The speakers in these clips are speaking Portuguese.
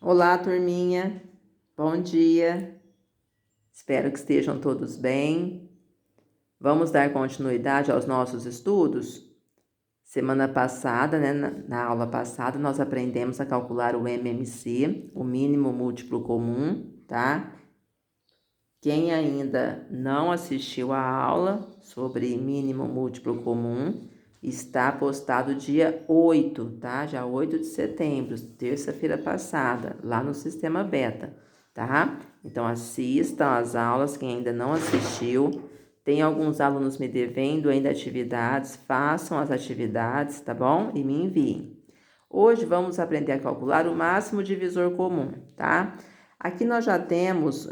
Olá, turminha. Bom dia. Espero que estejam todos bem. Vamos dar continuidade aos nossos estudos? Semana passada, né, na aula passada, nós aprendemos a calcular o MMC, o mínimo múltiplo comum, tá? Quem ainda não assistiu a aula sobre mínimo múltiplo comum, está postado dia 8, tá? Dia 8 de setembro, terça-feira passada, lá no Sistema Beta, tá? Então, assistam as aulas, quem ainda não assistiu. Tem alguns alunos me devendo ainda atividades, façam as atividades, tá bom? E me enviem. Hoje vamos aprender a calcular o máximo divisor comum, tá? Aqui nós já temos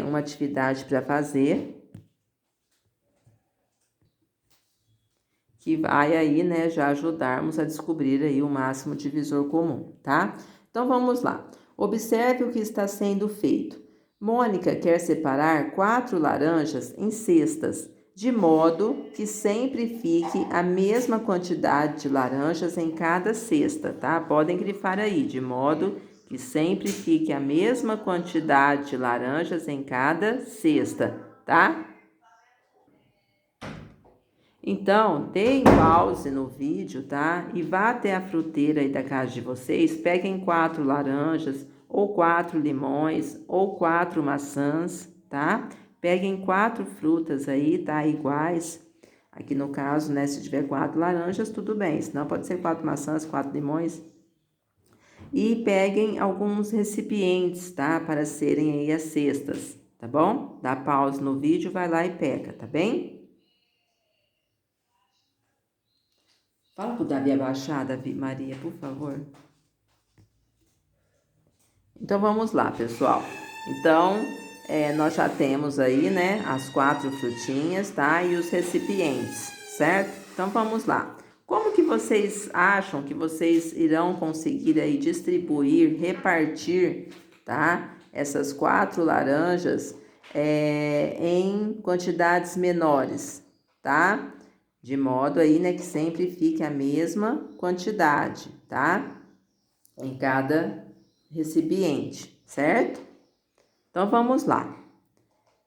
uma atividade para fazer, que vai aí, né, já ajudarmos a descobrir aí o máximo divisor comum, tá? Então vamos lá. Observe o que está sendo feito. Mônica quer separar 4 laranjas em cestas, de modo que sempre fique a mesma quantidade de laranjas em cada cesta, tá? Podem grifar aí, de modo que sempre fique a mesma quantidade de laranjas em cada cesta, tá? Então, deem pause no vídeo, tá? E vá até a fruteira aí da casa de vocês, peguem 4 laranjas, ou 4 limões, ou 4 maçãs, tá? Peguem 4 frutas aí, tá? Iguais. Aqui no caso, né, se tiver 4 laranjas, tudo bem. Senão pode ser 4 maçãs, 4 limões. E peguem alguns recipientes, tá? Para serem aí as cestas, tá bom? Dá pause no vídeo, vai lá e pega, tá bem? Fala pro Davi abaixar, Davi Maria, por favor. Então, vamos lá, pessoal. Então, nós já temos aí, né, as 4 frutinhas, tá? E os recipientes, certo? Então, vamos lá. Como que vocês acham que vocês irão conseguir aí distribuir, repartir, tá? Essas 4 laranjas em quantidades menores, tá? De modo aí, né, que sempre fique a mesma quantidade, tá? Em cada recipiente, certo? Então, vamos lá.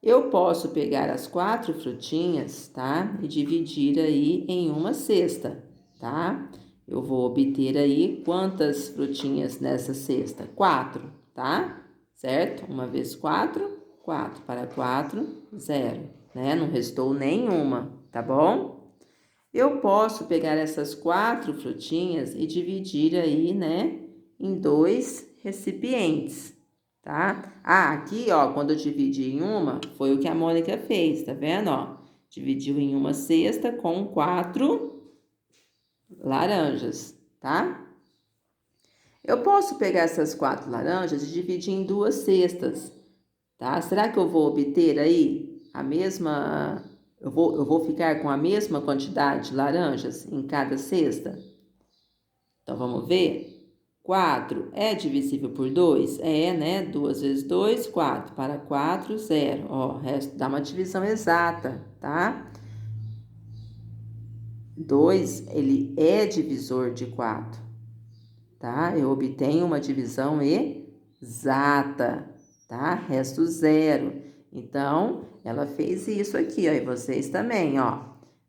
Eu posso pegar as 4 frutinhas, tá? E dividir aí em uma cesta, tá? Eu vou obter aí quantas frutinhas nessa cesta? 4, tá? Certo? 1 vezes 4, 4. Para 4, 0, né? Não restou nenhuma, tá bom? Eu posso pegar essas 4 frutinhas e dividir aí, né, em 2 recipientes, tá? Ah, aqui, ó, quando eu dividi em uma, foi o que a Mônica fez, tá vendo, ó? Dividiu em uma cesta com 4 laranjas, tá? Eu posso pegar essas 4 laranjas e dividir em 2 cestas, tá? Será que eu vou obter aí a mesma... Eu vou ficar com a mesma quantidade de laranjas em cada cesta? Então, vamos ver? 4 é divisível por 2? É, né? 2 vezes 2, 4. Para 4, 0. Ó, resto dá uma divisão exata, tá? 2, ele é divisor de 4, tá? Eu obtenho uma divisão exata, tá? Resto 0. Então, ela fez isso aqui, ó, e vocês também, ó.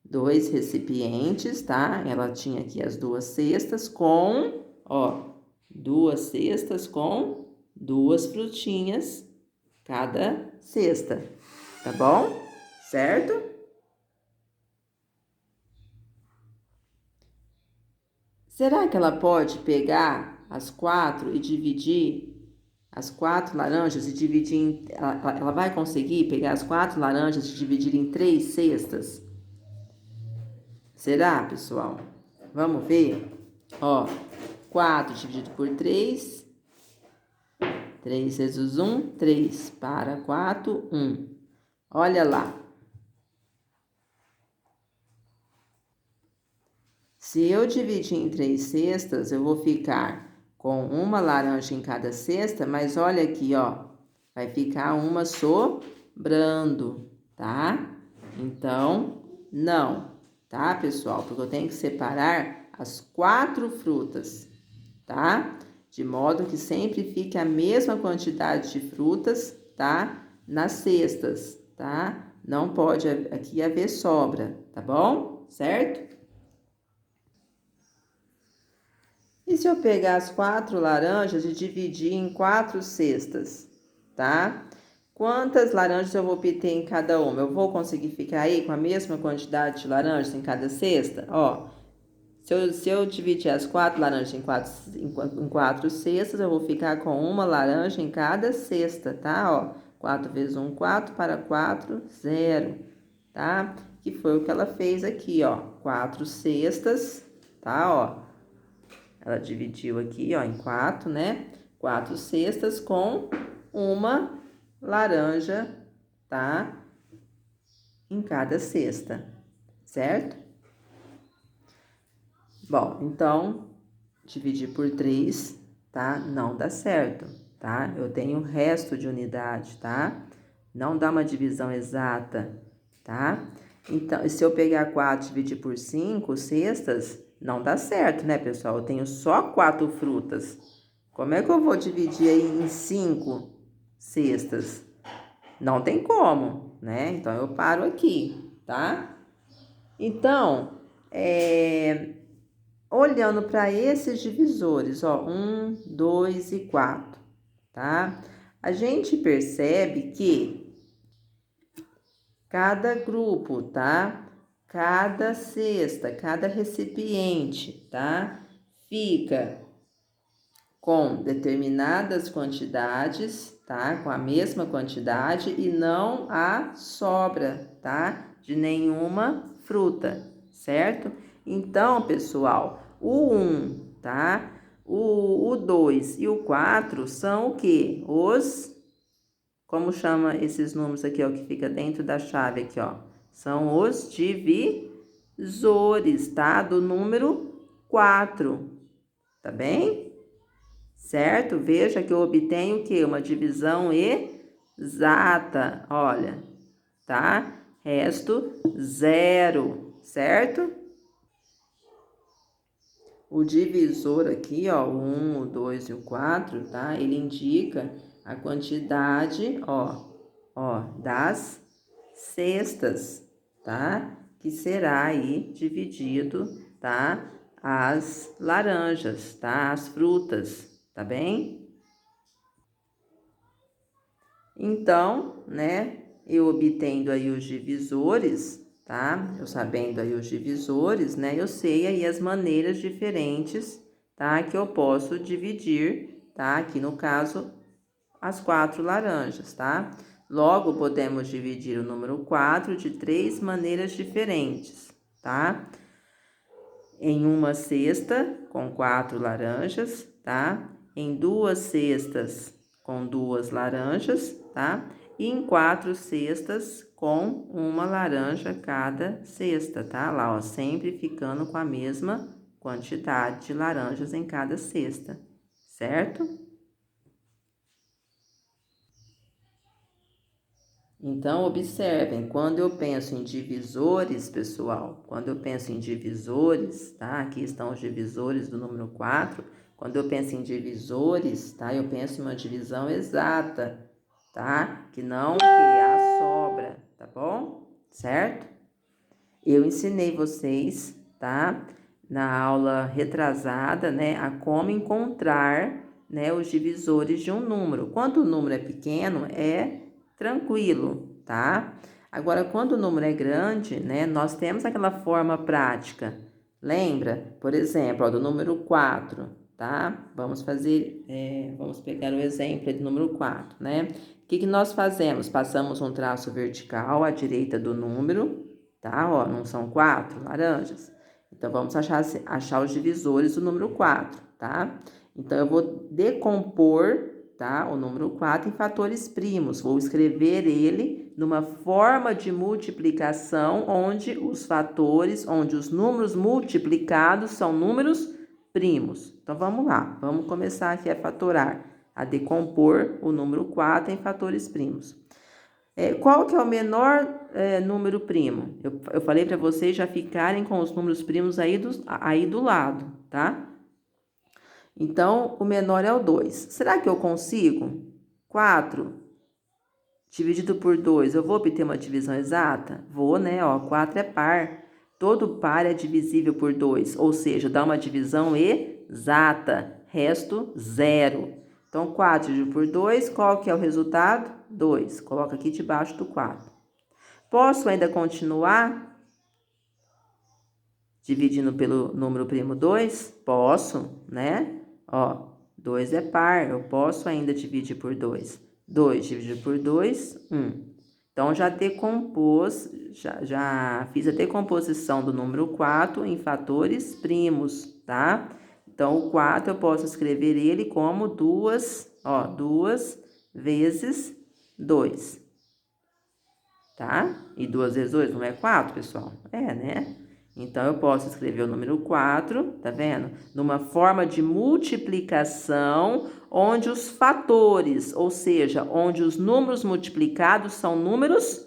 2 recipientes, tá? Ela tinha aqui as 2 cestas com, ó, 2 cestas com 2 frutinhas cada cesta, tá bom? Certo? Será que ela pode pegar as 4 e dividir as 4 laranjas e dividir em... Ela vai conseguir pegar as 4 laranjas e dividir em 3 cestas? Será, pessoal? Vamos ver? Ó, 4 dividido por 3. 3 vezes 1, 3. Para 4, 1. Olha lá. Se eu dividir em 3 cestas, eu vou ficar com uma laranja em cada cesta, mas olha aqui, ó. Vai ficar uma sobrando, tá? Então, não, tá, pessoal? Porque eu tenho que separar as 4 frutas, tá? de modo que sempre fique a mesma quantidade de frutas, tá? Nas cestas, tá? Não pode aqui haver sobra, tá bom? Certo? E se eu pegar as 4 laranjas e dividir em 4 cestas, tá? Quantas laranjas eu vou obter em cada uma? Eu vou conseguir ficar aí com a mesma quantidade de laranjas em cada cesta? Ó, se eu dividir as 4 laranjas em quatro cestas, eu vou ficar com uma laranja em cada cesta, tá? Ó, 4 vezes 1, 4, para 4, 0, tá? Que foi o que ela fez aqui, ó. 4 cestas, tá? Ó, ela dividiu aqui, ó, em 4, né? 4 cestas com uma laranja, tá? Em cada cesta, certo? Bom, então, dividir por 3, tá? Não dá certo, tá? Eu tenho o resto de unidade, tá? Não dá uma divisão exata, tá? Então, se eu pegar 4 e dividir por 5 cestas, não dá certo, né, pessoal? Eu tenho só 4 frutas. Como é que eu vou dividir aí em 5 cestas? Não tem como, né? Então, eu paro aqui, tá? Então, olhando para esses divisores, ó, 1, 2 e 4, tá? A gente percebe que cada grupo, tá? Cada cesta, cada recipiente, tá? Fica com determinadas quantidades, tá? Com a mesma quantidade e não há sobra, tá? De nenhuma fruta, certo? Então, pessoal, o 1, tá? O 2 e o 4 são o quê? Como chama esses números aqui, ó, que fica dentro da chave aqui, ó? São os divisores, tá? Do número 4, tá bem? Certo? Veja que eu obtenho o quê? Uma divisão exata, olha, tá? Resto 0, certo? O divisor aqui, ó, o 1, o 2 e o 4, tá? Ele indica a quantidade, ó, das cestas, tá? Que será aí dividido, tá? As laranjas, tá? As frutas, tá bem? Então, né, eu obtendo aí os divisores, tá? Eu sabendo aí os divisores, né, eu sei aí as maneiras diferentes, tá? Que eu posso dividir, tá? Aqui no caso, as 4 laranjas, tá? Logo, podemos dividir o número 4 de 3 maneiras diferentes, tá? Em uma cesta com 4 laranjas, tá? Em 2 cestas com 2 laranjas, tá? E em 4 cestas com uma laranja cada cesta, tá? Lá, ó, sempre ficando com a mesma quantidade de laranjas em cada cesta, certo? Então, observem, quando eu penso em divisores, pessoal, quando eu penso em divisores, tá? Aqui estão os divisores do número 4. Quando eu penso em divisores, tá? Eu penso em uma divisão exata, tá? Que não que há sobra, tá bom? Certo? Eu ensinei vocês, tá? Na aula retrasada, né? A como encontrar, né? Os divisores de um número. Quando o número é pequeno, é tranquilo, tá? Agora, quando o número é grande, né, nós temos aquela forma prática. Lembra? Por exemplo, ó, do número 4, tá? Vamos pegar o exemplo do número 4, né? O que nós fazemos? Passamos um traço vertical à direita do número, tá? Ó, não são 4 laranjas? Então, vamos achar os divisores do número 4, tá? Então, eu vou decompor, tá? O número 4 em fatores primos. Vou escrever ele numa forma de multiplicação onde os números multiplicados são números primos. Então, vamos lá. Vamos começar aqui a fatorar, a decompor o número 4 em fatores primos. Qual que é o menor número primo? Eu falei para vocês já ficarem com os números primos aí do lado, tá? Então, o menor é o 2. Será que eu consigo? 4 dividido por 2, eu vou obter uma divisão exata? Vou, né? Ó, 4 é par. Todo par é divisível por 2, ou seja, dá uma divisão exata. Resto, 0. Então, 4 dividido por 2, qual que é o resultado? 2. Coloca aqui debaixo do 4. Posso ainda continuar dividindo pelo número primo 2? Posso, né? Ó, 2 é par, eu posso ainda dividir por 2. 2 dividido por 2, 1. Então, já fiz a decomposição do número 4 em fatores primos, tá? Então, o 4 eu posso escrever ele como 2 vezes 2, tá? E 2 vezes 2 não é 4, pessoal? É, né? Então, eu posso escrever o número 4, tá vendo? Numa forma de multiplicação, onde os fatores, ou seja, onde os números multiplicados são números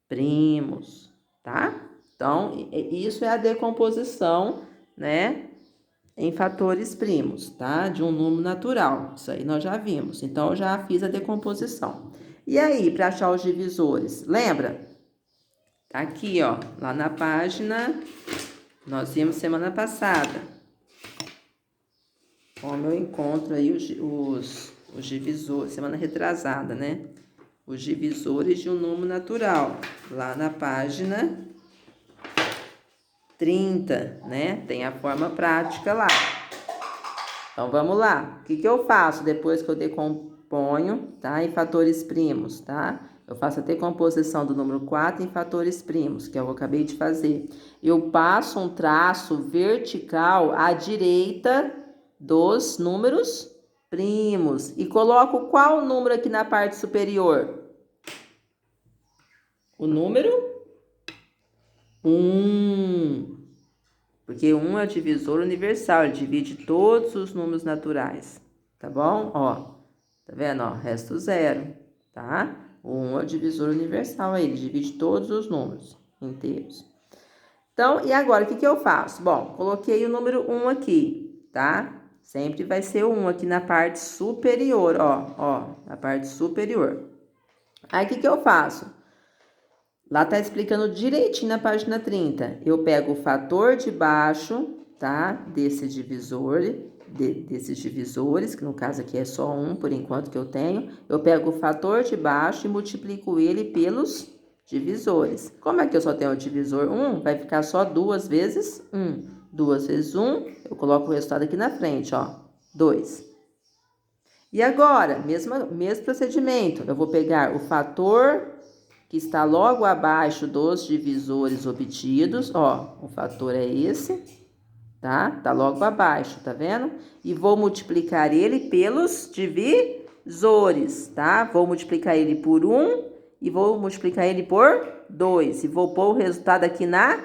primos, tá? Então, isso é a decomposição, né, em fatores primos, tá? De um número natural. Isso aí nós já vimos. Então, eu já fiz a decomposição. E aí, para achar os divisores? Lembra? Tá aqui, ó, lá na página, nós vimos semana passada. Como eu encontro aí os divisores, semana retrasada, né? Os divisores de um número natural. Lá na página 30, né? Tem a forma prática lá. Então, vamos lá. O que eu faço depois que eu decomponho, tá? Em fatores primos, tá? Eu faço a decomposição do número 4 em fatores primos, que eu acabei de fazer. Eu passo um traço vertical à direita dos números primos. E coloco qual número aqui na parte superior? O número 1. Porque 1 é o divisor universal, ele divide todos os números naturais, tá bom? Ó, tá vendo? Ó, resto 0, tá? O 1 é o divisor universal aí, ele divide todos os números inteiros. Então, e agora, o que eu faço? Bom, coloquei o número 1 aqui, tá? Sempre vai ser o 1 aqui na parte superior, ó, na parte superior. Aí, o que eu faço? Lá tá explicando direitinho na página 30. Eu pego o fator de baixo, tá? Desses divisores, que no caso aqui é só 1 por enquanto que eu tenho. Eu pego o fator de baixo e multiplico ele pelos divisores. Como é que eu só tenho o divisor 1? Vai ficar só 2 vezes 1. 2 vezes 1, eu coloco o resultado aqui na frente, ó. 2. E agora, mesmo procedimento. Eu vou pegar o fator que está logo abaixo dos divisores obtidos, ó, o fator é esse, tá? Tá logo abaixo, tá vendo? E vou multiplicar ele pelos divisores, tá? Vou multiplicar ele por 1 e vou multiplicar ele por 2 e vou pôr o resultado aqui na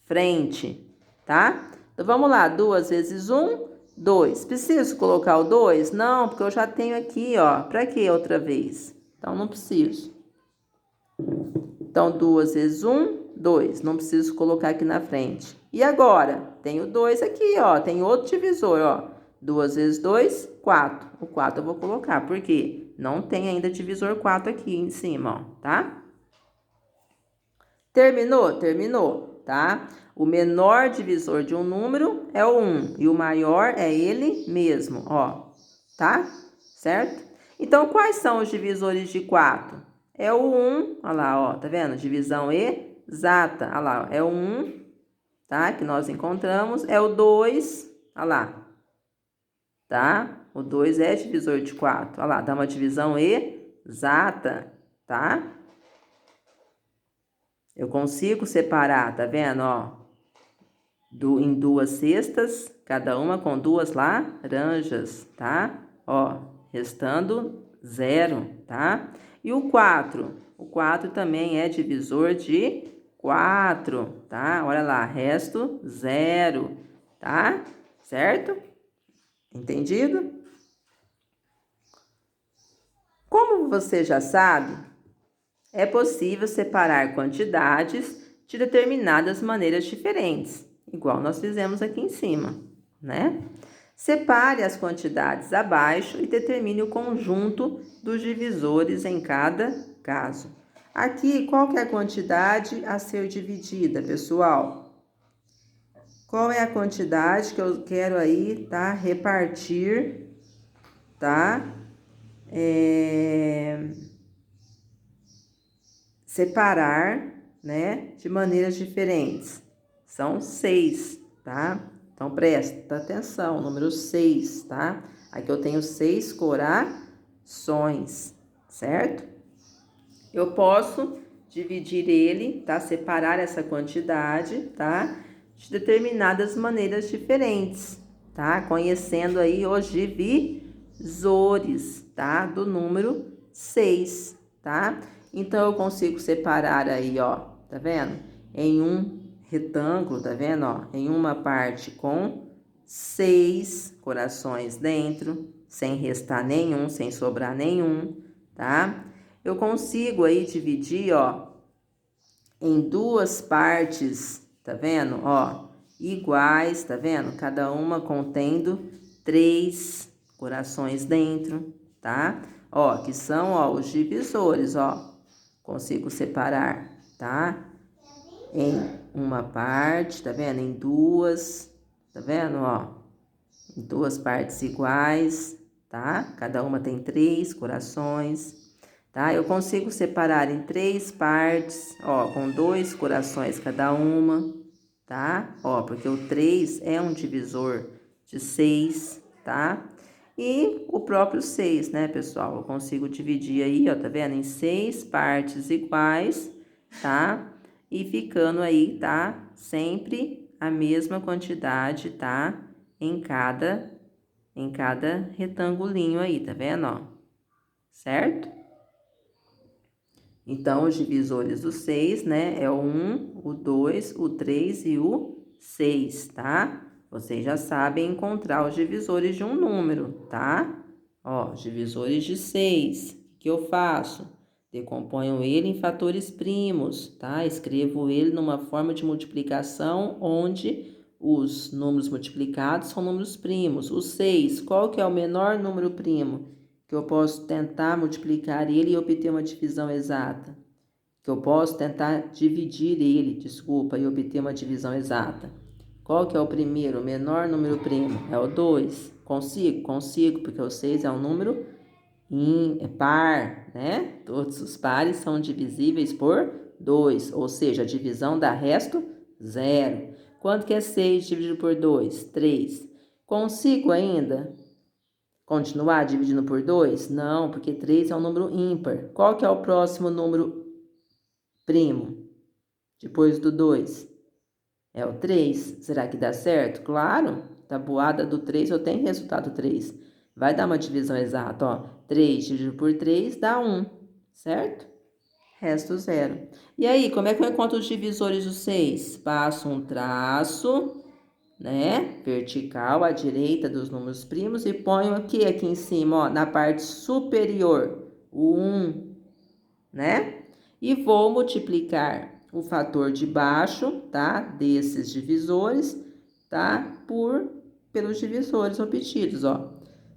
frente, tá? Então, vamos lá, 2 vezes 1, 2. Preciso colocar o 2? Não, porque eu já tenho aqui, ó. Pra que outra vez? Então, não preciso. Então, 2 vezes 1, 2. Não preciso colocar aqui na frente. E agora? Tenho 2 aqui, ó. Tem outro divisor, ó. 2 vezes 2, 4. O 4 eu vou colocar, porque não tem ainda divisor 4 aqui em cima, ó, tá? Terminou? Terminou, tá? O menor divisor de um número é o 1. E o maior é ele mesmo, ó. Tá? Certo? Então, quais são os divisores de 4? É o 1, olha lá, ó, tá vendo? Divisão exata, olha lá, é o 1, tá? Que nós encontramos, é o 2, olha lá, tá? O 2 é divisor de 4, olha lá, dá uma divisão exata, tá? Eu consigo separar, tá vendo, ó? Em 2 cestas, cada uma com 2 laranjas, tá? Ó, restando 0, tá? E o 4? O 4 também é divisor de 4, tá? Olha lá, resto 0, tá? Certo? Entendido? Como você já sabe, é possível separar quantidades de determinadas maneiras diferentes, igual nós fizemos aqui em cima, né? Separe as quantidades abaixo e determine o conjunto dos divisores em cada caso. Aqui, qual que é a quantidade a ser dividida, pessoal? Qual é a quantidade que eu quero aí, tá? Repartir, tá? Separar, né? De maneiras diferentes. São 6, tá? Então, presta atenção, número 6, tá? Aqui eu tenho 6 corações, certo? Eu posso dividir ele, tá? Separar essa quantidade, tá? De determinadas maneiras diferentes, tá? Conhecendo aí os divisores, tá? Do número 6, tá? Então, eu consigo separar aí, ó, tá vendo? Em um retângulo, tá vendo, ó? Em uma parte com 6 corações dentro, sem restar nenhum, sem sobrar nenhum, tá? Eu consigo aí dividir, ó, em duas partes, tá vendo? Ó, iguais, tá vendo? Cada uma contendo 3 corações dentro, tá? Ó, que são, ó, os divisores, ó. Consigo separar, tá? Em uma parte, tá vendo? Em duas, tá vendo, ó? Em duas partes iguais, tá? Cada uma tem 3 corações, tá? Eu consigo separar em 3 partes, ó, com 2 corações cada uma, tá? Ó, porque o 3 é um divisor de 6, tá? E o próprio 6, né, pessoal? Eu consigo dividir aí, ó, tá vendo? Em 6 partes iguais, tá? E ficando aí, tá? Sempre a mesma quantidade, tá? Em cada retangulinho aí, tá vendo, ó? Certo? Então, os divisores do 6, né, é o 1, o 2, o 3 e o 6, tá? Vocês já sabem encontrar os divisores de um número, tá? Ó, divisores de 6, o que eu faço? Decomponho ele em fatores primos, tá? Escrevo ele numa forma de multiplicação onde os números multiplicados são números primos. O 6, qual que é o menor número primo? Que eu posso tentar multiplicar ele e obter uma divisão exata. Que eu posso tentar dividir ele, desculpa, e obter uma divisão exata. Qual que é o primeiro, o menor número primo? É o 2. Consigo? Consigo, porque o 6 é um número par, né? Todos os pares são divisíveis por 2, ou seja, a divisão dá resto 0. Quanto que é 6 dividido por 2? 3. Consigo ainda continuar dividindo por 2? Não, porque 3 é um número ímpar. Qual que é o próximo número primo? Depois do 2? É o 3. Será que dá certo? Claro. Tabuada do 3 eu tenho resultado 3. Vai dar uma divisão exata, ó. 3 dividido por 3 dá 1, certo? Resto 0. E aí, como é que eu encontro os divisores do 6? Passo um traço, né, vertical à direita dos números primos e ponho aqui em cima, ó, na parte superior, o 1, né? E vou multiplicar o fator de baixo, tá, desses divisores, tá, pelos divisores obtidos, ó.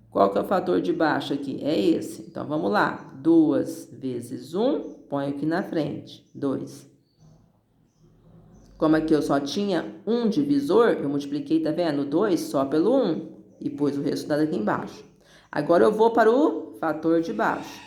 Qual que é o fator de baixo aqui? É esse. Então, vamos lá. 2 vezes 1, ponho aqui na frente, 2. Como aqui eu só tinha um divisor, eu multipliquei, tá vendo? 2 só pelo 1 e pus o resultado aqui embaixo. Agora eu vou para o fator de baixo.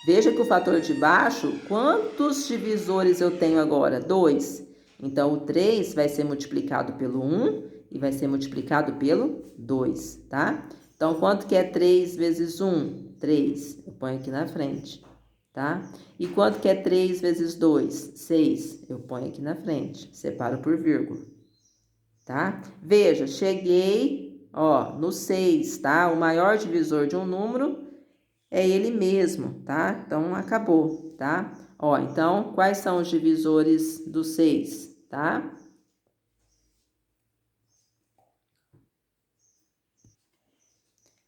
Veja que o fator de baixo, quantos divisores eu tenho agora? 2. Então, o 3 vai ser multiplicado pelo 1 e vai ser multiplicado pelo 2, tá? Então, quanto que é 3 vezes 1? 3. Eu ponho aqui na frente, tá? E quanto que é 3 vezes 2? 6. Eu ponho aqui na frente, separo por vírgula, tá? Veja, cheguei, ó, no 6, tá? O maior divisor de um número é ele mesmo, tá? Então, acabou, tá? Ó, então, quais são os divisores do 6, tá?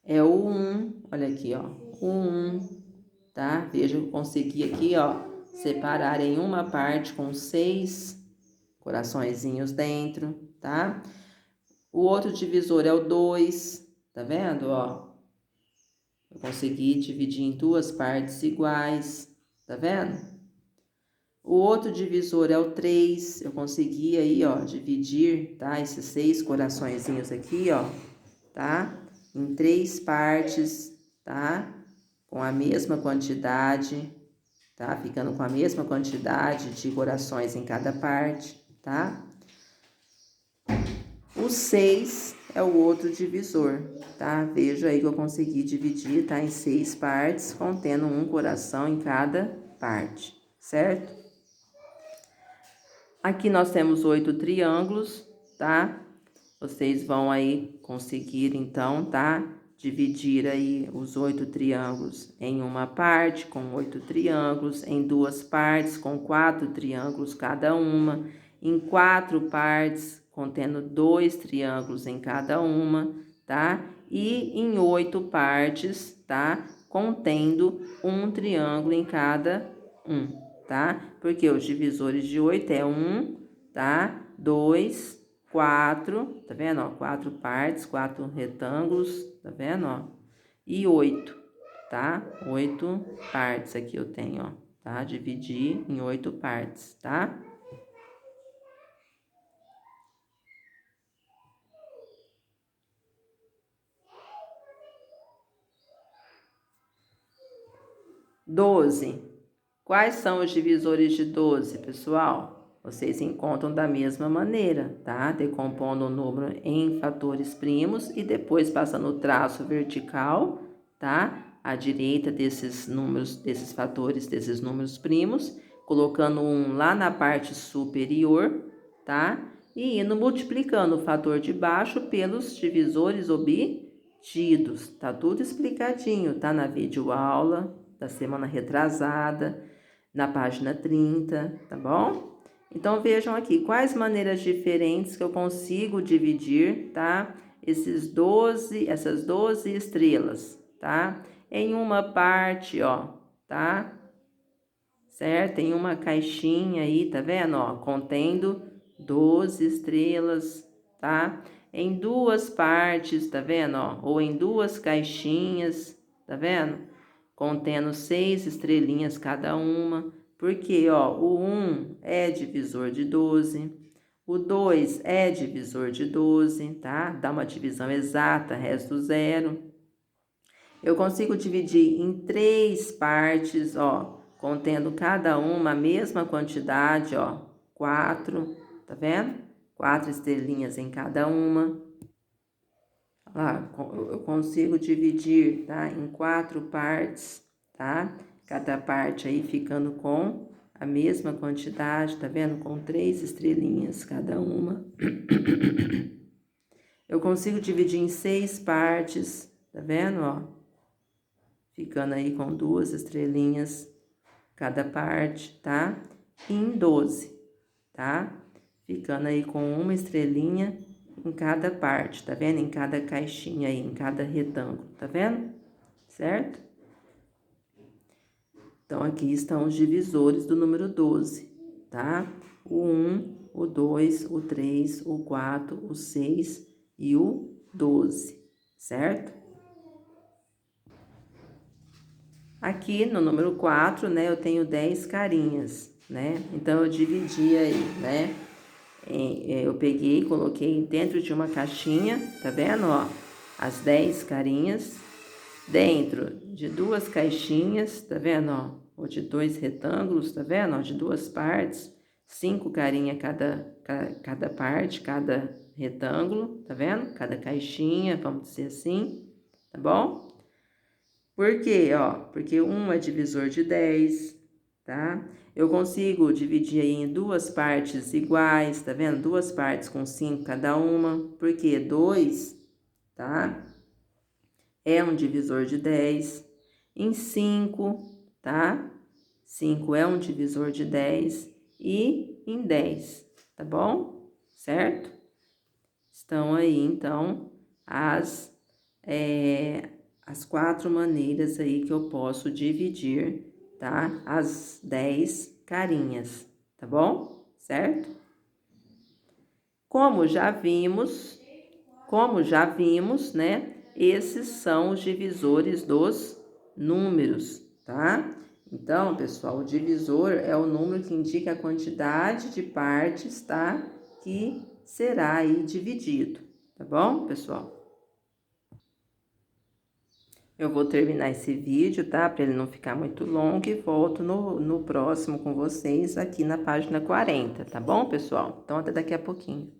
É o 1, olha aqui, ó, o 1, tá? Veja, eu consegui aqui, ó, separar em uma parte com 6 coraçõezinhos dentro, tá? O outro divisor é o 2, tá vendo, ó? Eu consegui dividir em duas partes iguais, tá vendo? O outro divisor é o 3, eu consegui aí, ó, dividir, tá? Esses 6 coraçõezinhos aqui, ó, tá? Em 3 partes, tá? Com a mesma quantidade, tá? Ficando com a mesma quantidade de corações em cada parte, tá? O 6 é o outro divisor, tá? Veja aí que eu consegui dividir, tá? Em 6 partes, contendo um coração em cada parte, certo? Aqui nós temos 8 triângulos, tá? Vocês vão aí conseguir, então, tá? Dividir aí os 8 triângulos em uma parte com 8 triângulos, em duas partes com 4 triângulos cada uma, em 4 partes contendo 2 triângulos em cada uma, tá? E em 8 partes, tá? Contendo um triângulo em cada um, tá? Porque os divisores de 8 é 1, tá? 2, 4, tá vendo, ó? 4 partes, 4 retângulos, tá vendo, ó? E 8, tá? 8 partes aqui eu tenho, ó, tá? Dividir em 8 partes, tá? Doze. Quais são os divisores de 12, pessoal? Vocês encontram da mesma maneira, tá? Decompondo o número em fatores primos e depois passando o traço vertical, tá? À direita desses números, desses fatores, desses números primos, colocando um lá na parte superior, tá? E indo multiplicando o fator de baixo pelos divisores obtidos. Tá tudo explicadinho, tá? Na videoaula da semana retrasada, na página 30, tá bom? Então, vejam aqui, quais maneiras diferentes que eu consigo dividir, tá? Essas 12 estrelas, tá? Em uma parte, ó, tá? Certo? Em uma caixinha aí, tá vendo, ó? Contendo 12 estrelas, tá? Em duas partes, tá vendo, ó? Ou em duas caixinhas, tá vendo? Contendo 6 estrelinhas cada uma. Porque, ó, o 1 é divisor de 12, o 2 é divisor de 12, tá? Dá uma divisão exata, resto zero. Eu consigo dividir em 3 partes, ó, contendo cada uma a mesma quantidade, ó, 4, tá vendo? 4 estrelinhas em cada uma. Lá, eu consigo dividir, tá, em 4 partes, tá? Cada parte aí ficando com a mesma quantidade, tá vendo? Com 3 estrelinhas cada uma. Eu consigo dividir em 6 partes, tá vendo, ó? Ficando aí com 2 estrelinhas cada parte, tá? E em 12, tá? Ficando aí com uma estrelinha em cada parte, tá vendo? Em cada caixinha aí, em cada retângulo, tá vendo? Certo? Então, aqui estão os divisores do número 12, tá? O 1, o 2, o 3, o 4, o 6 e o 12, certo? Aqui no número 4, né, eu tenho 10 carinhas, né? Então, eu dividi aí, né? Eu peguei e coloquei dentro de uma caixinha, tá vendo, ó? As 10 carinhas. Dentro de 2 caixinhas, tá vendo, ó? Ou de 2 retângulos, tá vendo, ó? De 2 partes. 5 carinhas cada parte, cada retângulo, tá vendo? Cada caixinha, vamos dizer assim, tá bom? Por quê, ó? Porque 1 é divisor de 10, tá? Eu consigo dividir aí em 2 partes iguais, tá vendo? 2 partes com 5 cada uma, porque 2, tá? É um divisor de 10. Em 5, tá? 5 é um divisor de 10 e em 10, tá bom? Certo? Estão aí, então, as 4 maneiras aí que eu posso dividir, tá? As 10 carinhas, tá bom? Certo? Como já vimos, Como já vimos, né? Esses são os divisores dos números, tá? Então, pessoal, o divisor é o número que indica a quantidade de partes, tá? Que será aí dividido, tá bom, pessoal? Eu vou terminar esse vídeo, tá? Para ele não ficar muito longo e volto no próximo com vocês aqui na página 40, tá bom, pessoal? Então, até daqui a pouquinho.